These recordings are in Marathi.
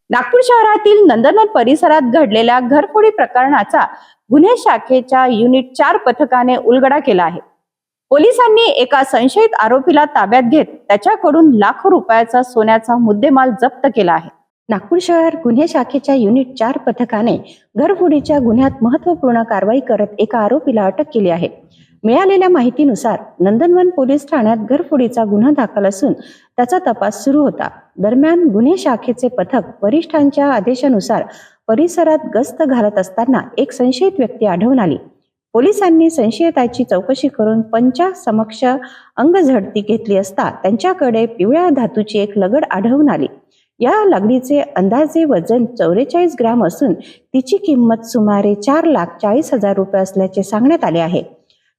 नागपूर शहरातील नंदनवन परिसरात घडलेल्या घरफोडी प्रकरणाचा गुन्हे शाखेच्या युनिट 4 पथकाने उलगडा केला आहे. पोलिसांनी एका संशयित आरोपीला ताब्यात घेत त्याच्याकडून लाखो रुपयाचा सोन्याचा मुद्देमाल जप्त केला आहे. नागपूर शहर गुन्हे शाखेच्या युनिट 4 पथकाने घरफोडीच्या गुन्ह्यात महत्त्वपूर्ण कारवाई करत एका आरोपीला अटक केली आहे. मिळालेल्या माहितीनुसार नंदनवन पोलीस ठाण्यात घरफोडीचा गुन्हा दाखल असून त्याचा तपास सुरू होता. दरम्यान गुन्हे शाखेचे पथक वरिष्ठांच्या आदेशानुसार परिसरात गस्त घालत असताना एक संशयित व्यक्ती आढळून आली. पोलिसांनी संशयिताची चौकशी करून पंचासमक्ष अंगझडती घेतली असता त्यांच्याकडे पिवळ्या धातूची एक लगड आढळून आली. या लगडीचे अंदाजे वजन 44 ग्राम असून तिची किंमत सुमारे 4,40,000 रुपये असल्याचे सांगण्यात आले आहे.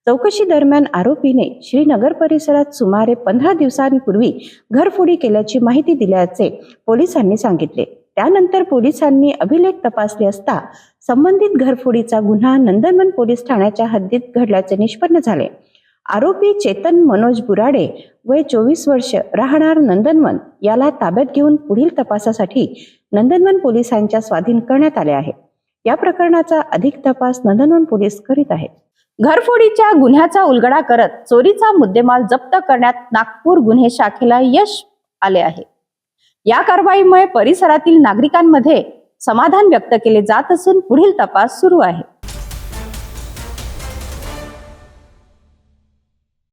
चौकशी दरम्यान आरोपीने श्रीनगर परिसरात सुमारे 15 दिवसांपूर्वी घरफोडी केल्याची माहिती दिल्याचे पोलिसांनी सांगितले. त्यानंतर पोलिसांनी अभिलेख तपासले असता संबंधित घरफोडीचा गुन्हा नंदनवन पोलीस ठाण्याच्या हद्दीत घडल्याचे निष्पन्न झाले. आरोपी चेतन मनोज बुराडे वय 24 वर्ष राहणार नंदनवन याला ताब्यात घेऊन पुढील तपासासाठी नंदनवन पोलिसांच्या स्वाधीन करण्यात आले आहे. या प्रकरणाचा अधिक तपास नंदनवन पोलीस करीत आहेत. घरफोडीच्या गुन्ह्याचा उलगडा करत चोरीचा मुद्देमाल जप्त करण्यात नागपूर गुन्हे शाखेला यश आले आहे. या कारवाईमुळे परिसरातील नागरिकांमध्ये समाधान व्यक्त केले जात असून पुढील तपास सुरू आहे.